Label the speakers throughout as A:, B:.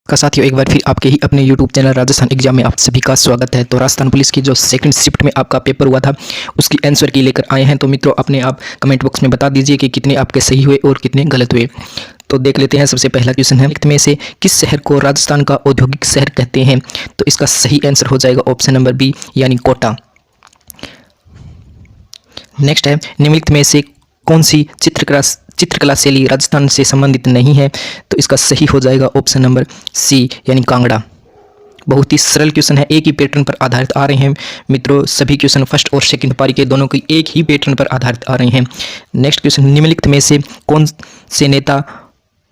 A: का साथियों, एक बार फिर आपके ही अपने YouTube चैनल राजस्थान एग्जाम में आप सभी का स्वागत है। तो राजस्थान पुलिस की जो सेकंड शिफ्ट में आपका पेपर हुआ था उसकी आंसर की लेकर आए हैं। तो मित्रों, अपने आप कमेंट बॉक्स में बता दीजिए कि कितने आपके सही हुए और कितने गलत हुए। तो देख लेते हैं। सबसे पहला क्वेश्चन है, निम्नलिखित में से किस शहर को राजस्थान का औद्योगिक शहर कहते हैं? तो इसका सही आंसर हो जाएगा ऑप्शन नंबर बी यानी कोटा। नेक्स्ट है, निम्नलिखित में से कौन सी चित्रकला शैली राजस्थान से संबंधित नहीं है? तो इसका सही हो जाएगा ऑप्शन नंबर सी यानी कांगड़ा। बहुत ही सरल क्वेश्चन है, एक ही पैटर्न पर आधारित आ रहे हैं मित्रों। सभी क्वेश्चन फर्स्ट और सेकंड पारी के दोनों की एक ही पैटर्न पर आधारित आ रहे हैं। नेक्स्ट क्वेश्चन, निम्नलिखित में से कौन से नेता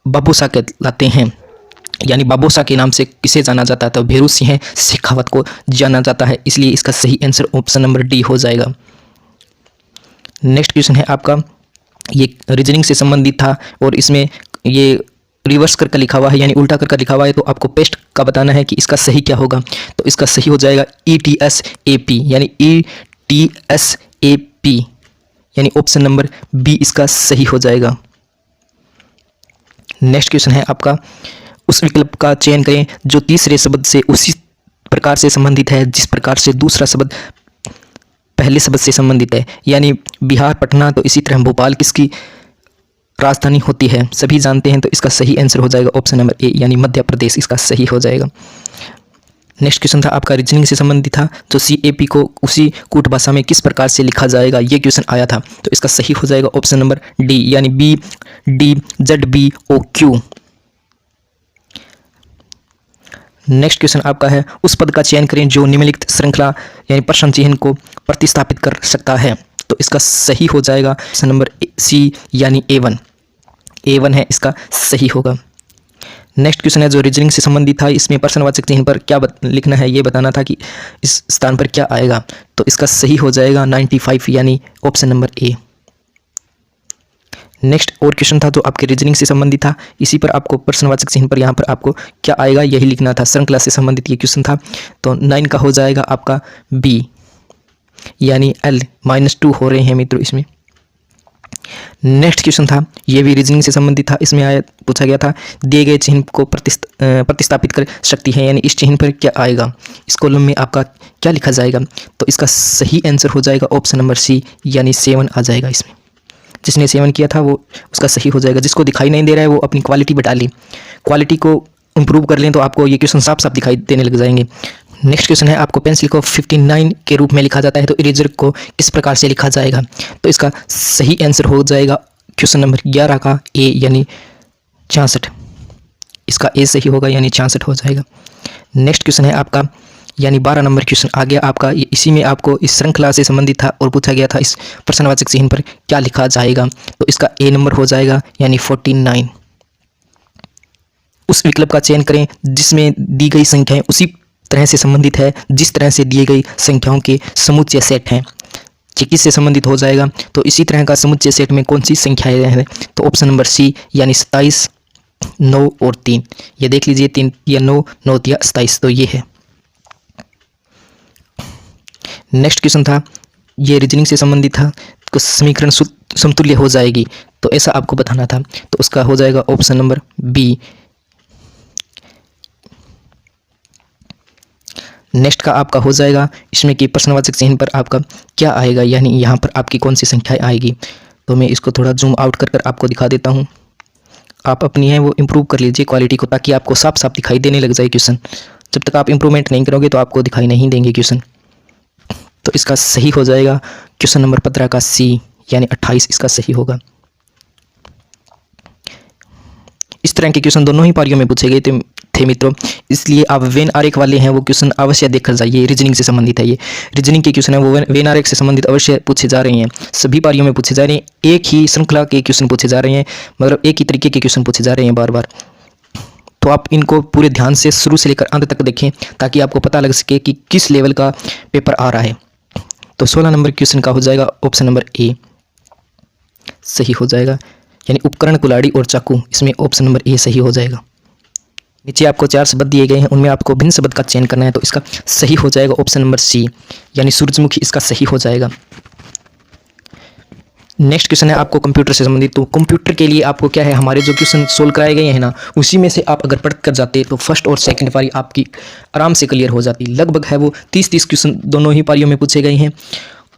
A: बाबूशाह कहलाते हैं? यानी बाबूशाह के नाम से किसे जाना जाता है? तो भैरू सिंह शेखावत को जाना जाता है, इसलिए इसका सही आंसर ऑप्शन नंबर डी हो जाएगा। नेक्स्ट क्वेश्चन है आपका, ये रीजनिंग से संबंधित था और इसमें ये रिवर्स करके लिखा हुआ है यानी उल्टा करके लिखा हुआ है। तो आपको पेस्ट का बताना है कि इसका सही क्या होगा। तो इसका सही हो जाएगा ETSAP यानी ETSAP यानी ऑप्शन नंबर बी इसका सही हो जाएगा। नेक्स्ट क्वेश्चन है आपका, उस विकल्प का चयन करें जो तीसरे शब्द से उसी प्रकार से संबंधित है जिस प्रकार से दूसरा शब्द पहले शब्द से संबंधित है। यानी बिहार, पटना, तो इसी तरह भोपाल किसकी राजधानी होती है? सभी जानते हैं। तो इसका सही आंसर हो जाएगा ऑप्शन नंबर ए यानी मध्य प्रदेश, इसका सही हो जाएगा। नेक्स्ट क्वेश्चन था आपका, रीजनिंग से संबंधित था, जो CAP को उसी कूट भाषा में किस प्रकार से लिखा जाएगा? ये क्वेश्चन आया था। तो इसका सही हो जाएगा ऑप्शन नंबर डी यानी BDZBOQ। नेक्स्ट क्वेश्चन आपका है, उस पद का चयन करें जो निम्नलिखित श्रृंखला यानी प्रश्न चिन्ह को प्रतिस्थापित कर सकता है। तो इसका सही हो जाएगा ऑप्शन नंबर सी यानी A1 है, इसका सही होगा। नेक्स्ट क्वेश्चन है जो रीजनिंग से संबंधित था, इसमें प्रश्नवाचक चिन्ह पर क्या लिखना है, ये बताना था कि इस स्थान पर क्या आएगा। तो इसका सही हो जाएगा 95 यानी ऑप्शन नंबर ए। नेक्स्ट और क्वेश्चन था जो आपके रीजनिंग से संबंधित था, इसी पर आपको प्रश्नवाचक चिन्ह पर यहाँ पर आपको क्या आएगा यही लिखना था। श्रृंखला से संबंधित ये क्वेश्चन था। तो 9 का हो जाएगा आपका बी यानी L-2 हो रहे हैं मित्रों इसमें। नेक्स्ट क्वेश्चन था, ये भी रीजनिंग से संबंधित था। इसमें पूछा गया था, दिए गए चिन्ह को प्रतिस्थापित कर सकती है यानी इस चिन्ह पर क्या आएगा, इस कॉलम में आपका क्या लिखा जाएगा। तो इसका सही आंसर हो जाएगा ऑप्शन नंबर सी यानी 7 आ जाएगा इसमें। जिसने 7 किया था वो उसका सही हो जाएगा। जिसको दिखाई नहीं दे रहा है वो अपनी क्वालिटी बढ़ा लें, क्वालिटी को इंप्रूव कर लें तो आपको ये क्वेश्चन साफ साफ दिखाई देने लग जाएंगे। नेक्स्ट क्वेश्चन है आपको, पेंसिल को 59 के रूप में लिखा जाता है तो इरेजर को किस प्रकार से लिखा जाएगा? तो इसका सही आंसर हो जाएगा क्वेश्चन नंबर 11 का ए यानी 66, इसका ए सही होगा यानी 66 हो जाएगा। नेक्स्ट क्वेश्चन है आपका यानी 12 नंबर क्वेश्चन आ गया आपका। इसी में आपको इस श्रृंखला से संबंधित था और पूछा गया था इस प्रश्नवाचक चिन्ह पर क्या लिखा जाएगा। तो इसका ए नंबर हो जाएगा यानी 49। उस विकल्प का चयन करें जिसमें दी गई संख्याएं उसी तरह से संबंधित है जिस तरह से दिए गई संख्याओं के समुच्चय सेट हैं। किस से संबंधित हो जाएगा? तो इसी तरह का समुच्चय सेट में कौन सी संख्याएं हैं? तो ऑप्शन नंबर सी यानी 27, 9 और 3। ये देख लीजिए, 3 या 9, 9 या 27, तो ये है। नेक्स्ट क्वेश्चन था, ये रीजनिंग से संबंधित था, तो समीकरण समतुल्य हो जाएगी तो ऐसा आपको बताना था। तो उसका हो जाएगा ऑप्शन नंबर बी। नेक्स्ट का आपका हो जाएगा इसमें कि प्रश्नवाचक चिन्ह पर आपका क्या आएगा यानी यहाँ पर आपकी कौन सी संख्याएं आएगी। तो मैं इसको थोड़ा जूम आउट कर आपको दिखा देता हूँ। आप अपनी है वो इम्प्रूव कर लीजिए क्वालिटी को, ताकि आपको साफ साफ दिखाई देने लग जाए क्वेश्चन। जब तक आप इम्प्रूवमेंट नहीं करोगे तो आपको दिखाई नहीं देंगे क्वेश्चन। तो इसका सही हो जाएगा क्वेश्चन नंबर 15 का सी यानी 28, इसका सही होगा। इस तरह के क्वेश्चन दोनों ही पारियों में पूछे गए थे मित्रों, इसलिए आप वेन आरेख वाले हैं वो क्वेश्चन अवश्य देखकर जाइए। रीजनिंग से संबंधित है, ये रीजनिंग के क्वेश्चन है वो वेन आरेख से संबंधित अवश्य पूछे जा रहे हैं। सभी पारियों में पूछे जा रहे हैं, एक ही श्रृंखला के क्वेश्चन पूछे जा रहे हैं, मतलब एक ही तरीके के क्वेश्चन पूछे जा रहे हैं बार बार। तो आप इनको पूरे ध्यान से शुरू से लेकर अंत तक देखें ताकि आपको पता लग सके कि किस लेवल का पेपर आ रहा है। तो 16 नंबर क्वेश्चन का हो जाएगा ऑप्शन नंबर ए सही हो जाएगा यानी उपकरण, कुल्हाड़ी और चाकू, इसमें ऑप्शन नंबर ए सही हो जाएगा। नीचे आपको 4 शब्द दिए गए हैं, उनमें आपको भिन्न शब्द का चयन करना है। तो इसका सही हो जाएगा ऑप्शन नंबर सी यानी सूरजमुखी, इसका सही हो जाएगा। नेक्स्ट क्वेश्चन है आपको कंप्यूटर से संबंधित। तो कंप्यूटर के लिए आपको क्या है, हमारे जो क्वेश्चन सोल्व कराए गए हैं ना, उसी में से आप अगर पढ़ कर जाते तो फर्स्ट और सेकंड पारी आपकी आराम से क्लियर हो जाती। लगभग है वो 30 क्वेश्चन दोनों ही पारियों में पूछे गए हैं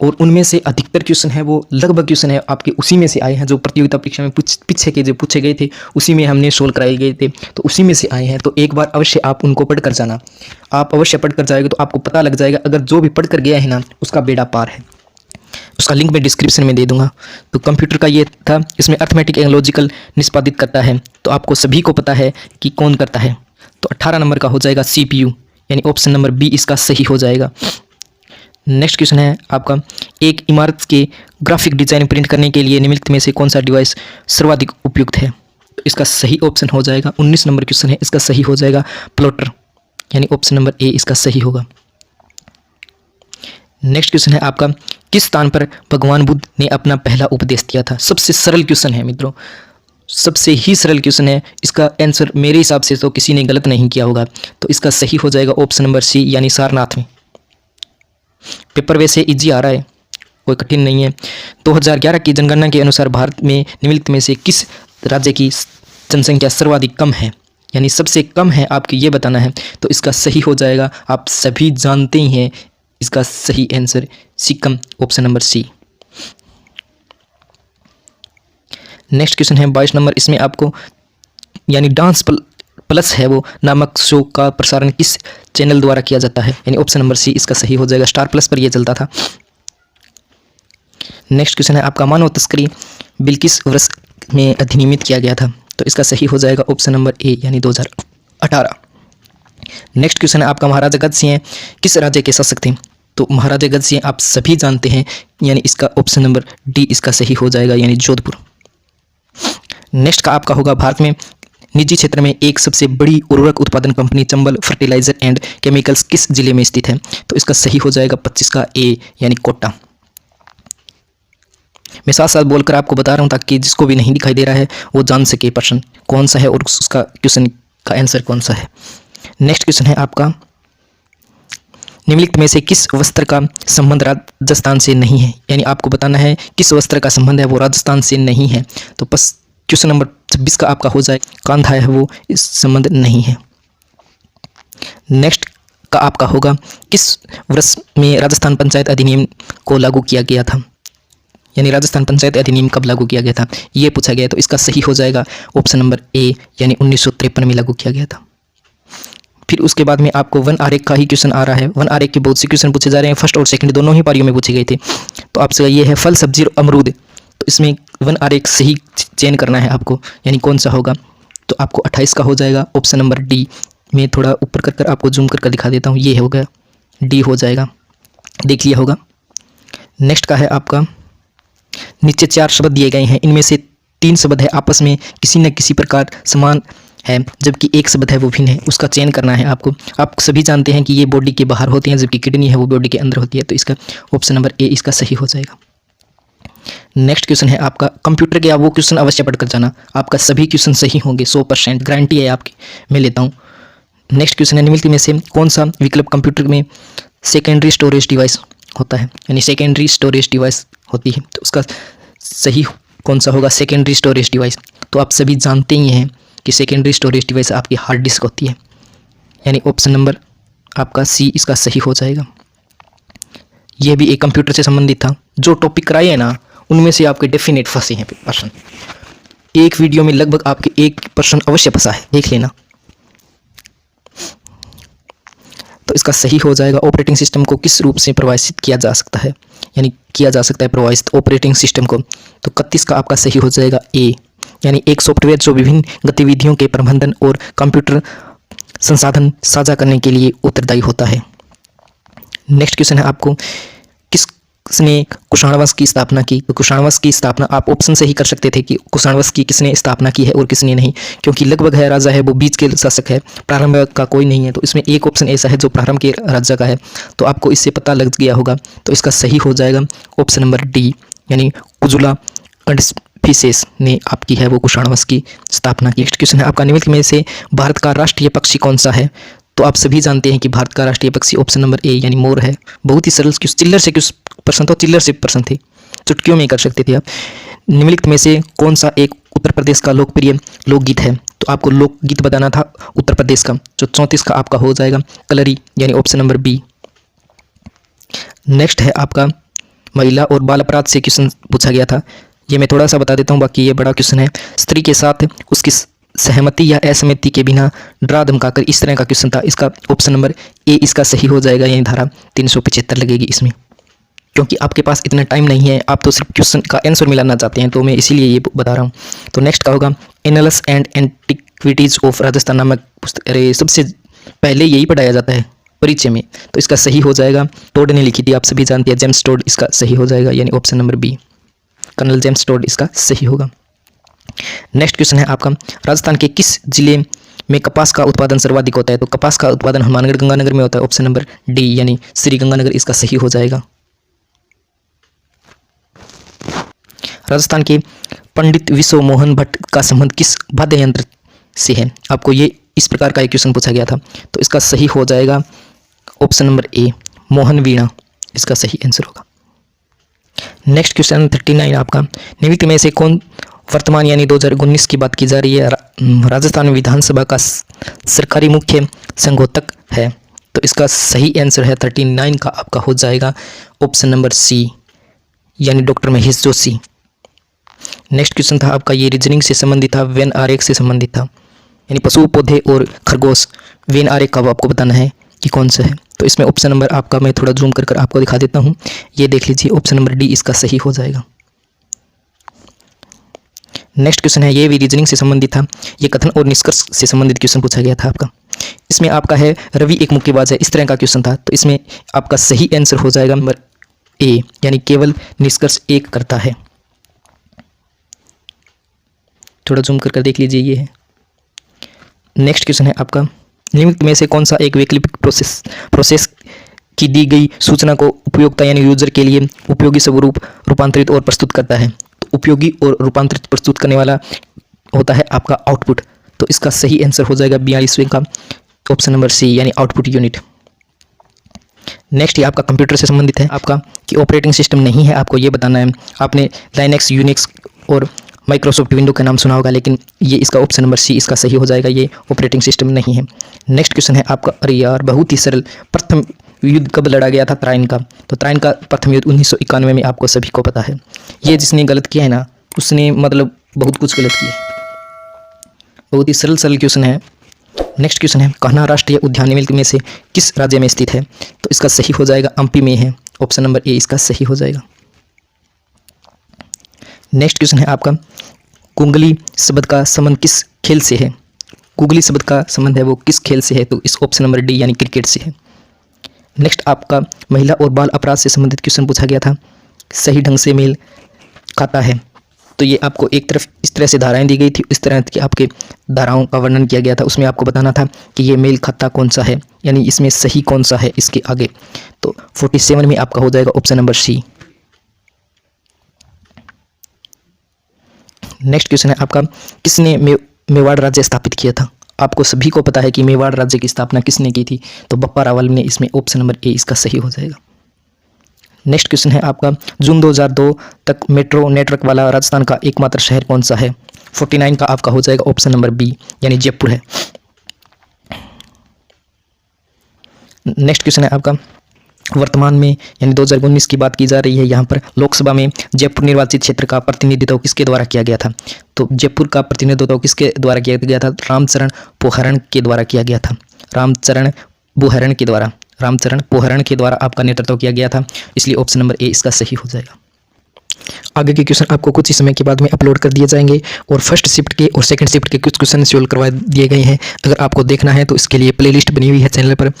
A: और उनमें से अधिकतर क्वेश्चन है वो लगभग क्वेश्चन है आपके उसी में से आए हैं जो प्रतियोगिता परीक्षा में पीछे के जो पूछे गए थे उसी में हमने सोल्व कराए गए थे, तो उसी में से आए हैं। तो एक बार अवश्य आप उनको पढ़ कर जाना। आप अवश्य पढ़ कर जाएगा तो आपको पता लग जाएगा, अगर जो भी पढ़ कर गया है ना उसका बेड़ा पार है। उसका लिंक मैं डिस्क्रिप्शन में दे दूंगा। तो कंप्यूटर का ये था, इसमें अर्थमेटिक एंड लॉजिकल निष्पादित करता है, तो आपको सभी को पता है कि कौन करता है। तो 18 नंबर का हो जाएगा CPU, यानी ऑप्शन नंबर बी इसका सही हो जाएगा। नेक्स्ट क्वेश्चन है आपका, एक इमारत के ग्राफिक डिजाइन प्रिंट करने के लिए निम्नलिखित में से कौन सा डिवाइस सर्वाधिक उपयुक्त है। तो इसका सही ऑप्शन हो जाएगा 19 नंबर क्वेश्चन है, इसका सही हो जाएगा प्लॉटर, यानी ऑप्शन नंबर ए इसका सही होगा। नेक्स्ट क्वेश्चन है आपका, किस स्थान पर भगवान बुद्ध ने अपना पहला उपदेश दिया था। सबसे सरल क्वेश्चन है मित्रों, सबसे ही सरल क्वेश्चन है। इसका आंसर मेरे हिसाब से तो किसी ने गलत नहीं किया होगा, तो इसका सही हो जाएगा ऑप्शन नंबर सी, यानी सारनाथ में। पेपर वैसे इजी आ रहा है, कोई कठिन नहीं है। 2011 की जनगणना के अनुसार भारत में निम्नलिखित में से किस राज्य की जनसंख्या सर्वाधिक कम है, यानी सबसे कम है, आपको ये बताना है। तो इसका सही हो जाएगा, आप सभी जानते ही हैं, इसका सही answer Sikkim, option number C. Next question है 22 नंबर, इसमें आपको यानी डांस प्लस है वो नामक शो का प्रसारण किस चैनल द्वारा किया जाता है, यानी ऑप्शन नंबर सी इसका सही हो जाएगा। स्टार प्लस पर यह चलता था। नेक्स्ट क्वेश्चन है आपका, मानव तस्करी बिल किस वर्ष में अधिनियमित किया गया था। तो इसका सही हो जाएगा ऑप्शन नंबर ए, यानी 2018। नेक्स्ट क्वेश्चन है आपका, महाराजा गज सिंह किस राज्य के शासक थे। तो महाराजा गज सिंह आप सभी जानते हैं, यानी इसका ऑप्शन नंबर डी इसका सही हो जाएगा, यानी जोधपुर। नेक्स्ट का आपका होगा, भारत में निजी क्षेत्र में एक सबसे बड़ी उर्वरक उत्पादन company Chambal fertiliser and chemicals किस जिले में स्थित है। तो इसका सही हो जाएगा 25 का ए, यानी कोटा। मैं साथ साथ बोलकर आपको बता रहा हूं ताकि जिसको भी नहीं दिखाई दे रहा है वो जान सके प्रश्न कौन सा है और उसका क्वेश्चन का आंसर कौन सा है। नेक्स्ट क्वेश्चन है आपका, निम्नलिखित में से किस वस्त्र का संबंध राजस्थान से नहीं है, यानी आपको बताना है किस वस्त्र का संबंध है वो राजस्थान से नहीं है। तो बस क्वेश्चन नंबर 26 का आपका हो जाए, कांधा है वो इस संबंध नहीं है। नेक्स्ट का आपका होगा, किस वर्ष में राजस्थान पंचायत अधिनियम को लागू किया गया था, यानी राजस्थान पंचायत अधिनियम कब लागू किया गया था, ये पूछा गया। तो इसका सही हो जाएगा ऑप्शन नंबर ए, यानी 1953 में लागू किया गया था। फिर उसके बाद में आपको वन आरेख का ही क्वेश्चन आ रहा है। वन आरेख के बहुत से क्वेश्चन पूछे जा रहे हैं, फर्स्ट और सेकंड दोनों ही पारियों में पूछे गए थे। तो आपसे ये है फल सब्जी और अमरूद, तो इसमें वन आरेख सही चयन करना है आपको, यानी कौन सा होगा। तो आपको 28 का हो जाएगा ऑप्शन नंबर डी। मैं थोड़ा ऊपर कर आपको जूम कर दिखा देता हूँ, ये हो गया डी हो जाएगा, देख लिया होगा। नेक्स्ट का है आपका, नीचे 4 शब्द दिए गए हैं, इनमें से 3 शब्द है आपस में किसी न किसी प्रकार समान है जबकि एक शब्द है वो भिन्न है, उसका चयन करना है आपको। आप सभी जानते हैं कि ये बॉडी के बाहर होते हैं जबकि किडनी है वो बॉडी के अंदर होती है। तो इसका ऑप्शन नंबर ए इसका सही हो जाएगा। नेक्स्ट क्वेश्चन है आपका, कंप्यूटर के आप वो क्वेश्चन अवश्य पढ़कर जाना, आपका सभी क्वेश्चन सही होंगे, 100% गारंटी है आपकी, मैं लेता हूँ। नेक्स्ट क्वेश्चन है, निम्नलिखित में से कौन सा विकल्प कंप्यूटर में सेकेंडरी स्टोरेज डिवाइस होता है, यानी सेकेंडरी स्टोरेज डिवाइस होती है। तो उसका सही कौन सा होगा, सेकेंडरी स्टोरेज डिवाइस। तो आप सभी जानते ही हैं कि सेकेंडरी स्टोरेज डिवाइस आपकी हार्ड डिस्क होती है, यानी ऑप्शन नंबर आपका सी इसका सही हो जाएगा। यह भी एक कंप्यूटर से संबंधित था। जो टॉपिक कराए हैं ना उनमें से आपके डेफिनेट फंसे हैं प्रश्न, एक वीडियो में लगभग आपके एक प्रश्न अवश्य फंसा है, देख लेना। तो इसका सही हो जाएगा, ऑपरेटिंग सिस्टम को किस रूप से परिभाषित किया जा सकता है, यानी किया जा सकता है परिभाषित ऑपरेटिंग सिस्टम को। तो 31 का आपका सही हो जाएगा ए, यानी एक सॉफ्टवेयर जो विभिन्न गतिविधियों के प्रबंधन और कंप्यूटर संसाधन साझा करने के लिए उत्तरदायी होता है। नेक्स्ट क्वेश्चन है आपको, किसने कुषाण वंश की स्थापना की। तो कुषाण वंश की स्थापना आप ऑप्शन से ही कर सकते थे कि कुषाण वंश की किसने स्थापना की है और किसने नहीं, क्योंकि लगभग है राजा है वो बीच के शासक है, प्रारंभ का कोई नहीं है। तो इसमें एक ऑप्शन ऐसा है जो प्रारंभ के राजा का है, तो आपको इससे पता लग गया होगा। तो इसका सही हो जाएगा ऑप्शन नंबर डी, यानी कुजुला फिशेस ने आपकी है वो कुषाण वंश की स्थापना की। नेक्स्ट क्वेश्चन है आपका, निम्नलिखित में से भारत का राष्ट्रीय पक्षी कौन सा है। तो आप सभी जानते हैं कि भारत का राष्ट्रीय पक्षी ऑप्शन नंबर ए यानी मोर है। बहुत ही सरल, चिल्लर से प्रश्न तो चिल्लर से प्रश्न थे, चुटकियों में कर सकते थे आप। निम्नलिखित में से कौन सा एक उत्तर प्रदेश का लोकप्रिय लोकगीत है? तो आपको लोकगीत बताना था उत्तर प्रदेश का। जो 34 का आपका हो जाएगा कलरी, यानी ऑप्शन नंबर बी। नेक्स्ट है आपका महिला और बाल अपराध से क्वेश्चन पूछा गया था। ये मैं थोड़ा सा बता देता हूँ, बाकी ये बड़ा क्वेश्चन है। स्त्री के साथ उसकी सहमति या असहमति के बिना डरा धमकाकर, इस तरह का क्वेश्चन था। इसका ऑप्शन नंबर ए इसका सही हो जाएगा, यानी धारा 375 लगेगी इसमें। क्योंकि आपके पास इतना टाइम नहीं है, आप तो सिर्फ क्वेश्चन का आंसर मिलाना चाहते हैं, तो मैं इसीलिए ये बता रहा हूँ। तो नेक्स्ट का होगा एनालस एंड एंटिक्विटीज ऑफ राजस्थान नामक पुस्तक। अरे सबसे पहले यही पढ़ाया जाता है परिचय में, तो इसका सही हो जाएगा। टोड ने लिखी थी, आप सभी जानते हैं, जेम्स टोड इसका सही हो जाएगा, यानी option number B, colonel James Tod इसका सही होगा। नेक्स्ट क्वेश्चन है आपका, राजस्थान के किस जिले में कपास का उत्पादन सर्वाधिक होता है? तो कपास का उत्पादन हनुमानगढ़ गंगानगर में होता है, ऑप्शन नंबर डी, यानी श्री गंगानगर इसका सही हो जाएगा। राजस्थान के पंडित विश्व मोहन भट्ट का संबंध किस वाद्य यंत्र से है? आपको ये इस प्रकार का एक क्वेश्चन पूछा गया था, तो इसका सही हो जाएगा ऑप्शन नंबर ए, मोहन वीणा इसका सही आंसर होगा। नेक्स्ट क्वेश्चन 39 आपका, निम्नलिखित में से कौन वर्तमान यानी 2019 की बात की जा रही है राजस्थान विधानसभा का सरकारी मुख्य संघोतक है? तो इसका सही आंसर है 39 का आपका हो जाएगा ऑप्शन नंबर सी, यानी doctor Mahesh Joshi. Next question था आपका, ये रीजनिंग से संबंधित था, वेन आरेख से संबंधित था, यानी पशु पौधे और खरगोश, वेन आरेख का आपको बताना है कि कौन सा है। तो इसमें ऑप्शन नंबर आपका मैं थोड़ा जूम कर आपको दिखा देता हूँ, ये देख लीजिए, ऑप्शन नंबर डी इसका सही हो जाएगा। नेक्स्ट क्वेश्चन है, ये भी रीजनिंग से संबंधित था, ये कथन और निष्कर्ष से संबंधित क्वेश्चन पूछा गया था आपका। इसमें आपका है रवि एक मुक्केबाज है, इस तरह का क्वेश्चन था, तो इसमें आपका सही आंसर हो जाएगा नंबर ए, यानी केवल निष्कर्ष एक करता है। थोड़ा जूम कर देख लीजिए, ये है। नेक्स्ट क्वेश्चन है आपका, निम्नलिखित में से कौन सा एक वैकल्पिक प्रोसेस की दी गई सूचना को उपयोक्ता यानी यूजर के लिए उपयोगी स्वरूप रूपांतरित और प्रस्तुत करता है? तो उपयोगी और रूपांतरित प्रस्तुत करने वाला होता है आपका आउटपुट, तो इसका सही आंसर हो जाएगा 42वें का ऑप्शन नंबर सी, यानी आउटपुट यूनिट। नेक्स्ट ये आपका कंप्यूटर से संबंधित है आपका, कि ऑपरेटिंग सिस्टम नहीं है, आपको ये बताना है। आपने लाइनेक्स, यूनिक्स और माइक्रोसॉफ्ट विंडो का नाम सुना होगा, लेकिन ये इसका ऑप्शन नंबर सी इसका सही हो जाएगा, ये ऑपरेटिंग सिस्टम नहीं है। नेक्स्ट क्वेश्चन है आपका, अरे यार बहुत ही सरल, प्रथम युद्ध कब लड़ा गया था त्राइन का? तो त्राइन का प्रथम युद्ध 1991 में, आपको सभी को पता है। ये जिसने गलत किया है ना, उसने मतलब बहुत कुछ गलत किया है। बहुत ही सरल क्वेश्चन है। नेक्स्ट क्वेश्चन है, कान्हा राष्ट्रीय उद्यान निम्नलिखित में से किस राज्य में स्थित है? तो इसका सही हो जाएगा एमपी में है, ऑप्शन नंबर ए इसका सही हो जाएगा। नेक्स्ट क्वेश्चन है आपका, कुंगली शब्द का संबंध किस खेल से है? कुंगली शब्द का संबंध है वो किस खेल से है? तो इस ऑप्शन नंबर डी, यानी क्रिकेट से है। नेक्स्ट आपका महिला और बाल अपराध से संबंधित क्वेश्चन पूछा गया था, सही ढंग से मेल खाता है? तो ये आपको एक तरफ इस तरह से धाराएं दी गई थी, इस तरह की आपके धाराओं का वर्णन किया गया था, उसमें आपको बताना था कि ये मेल खाता कौन सा है, यानी इसमें सही कौन सा है इसके आगे। तो 47 में आपका हो जाएगा option number C. Next question है आपका, किसने मेवाड़ राज्य स्थापित किया था? आपको सभी को पता है कि मेवाड़ राज्य की स्थापना किसने की थी, तो बप्पा रावल ने, इसमें ऑप्शन नंबर ए इसका सही हो जाएगा। नेक्स्ट क्वेश्चन है आपका, जून 2002 तक मेट्रो नेटवर्क वाला राजस्थान का एकमात्र शहर कौन सा है? 49 का आपका हो जाएगा ऑप्शन नंबर बी, यानी जयपुर है। नेक्स्ट क्वेश्चन है आपका, वर्तमान में यानी 2019 की बात की जा रही है, यहाँ पर लोकसभा में जयपुर निर्वाचित क्षेत्र का प्रतिनिधित्व किसके द्वारा किया गया था? तो जयपुर का प्रतिनिधित्व किसके द्वारा किया गया था? रामचरण पोहरण के द्वारा किया गया था। रामचरण पोहरण के द्वारा आपका नेतृत्व किया गया था, इसलिए ऑप्शन नंबर ए इसका सही हो जाएगा। आगे के क्वेश्चन आपको कुछ ही समय के बाद में अपलोड कर दिए जाएंगे, और फर्स्ट शिफ्ट के और सेकंड शिफ्ट के कुछ क्वेश्चन सोल्व करवा दिए गए हैं। अगर आपको देखना है तो इसके लिए प्लेलिस्ट बनी हुई है चैनल पर।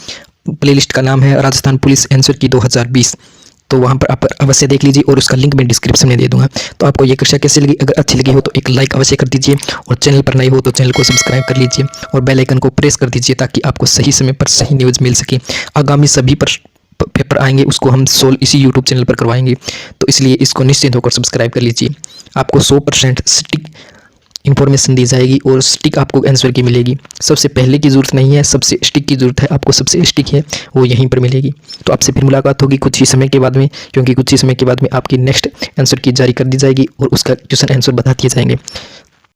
A: प्लेलिस्ट का नाम है राजस्थान पुलिस आंसर की 2020, तो वहाँ पर आप अवश्य देख लीजिए, और उसका लिंक मैं डिस्क्रिप्शन में दे दूंगा। तो आपको ये कक्षा कैसी लगी? अगर अच्छी लगी हो तो एक लाइक अवश्य कर दीजिए, और चैनल पर नए हो तो चैनल को सब्सक्राइब कर लीजिए, और बेल आइकन को प्रेस कर दीजिए, ताकि आपको सही समय पर सही न्यूज़ मिल सके। आगामी सभी पेपर आएंगे उसको हम सोल्व इसी यूट्यूब चैनल पर करवाएंगे, तो इसलिए इसको निश्चित होकर सब्सक्राइब कर लीजिए। आपको 100% सटीक इन्फॉर्मेशन दी जाएगी और स्टिक आपको आंसर की मिलेगी। सबसे पहले की ज़रूरत नहीं है, सबसे स्टिक की ज़रूरत है आपको। सबसे स्टिक है वो यहीं पर मिलेगी। तो आपसे फिर मुलाकात होगी कुछ ही समय के बाद में, क्योंकि कुछ ही समय के बाद में आपकी नेक्स्ट आंसर की जारी कर दी जाएगी और उसका क्वेश्चन आंसर बता दिए जाएंगे।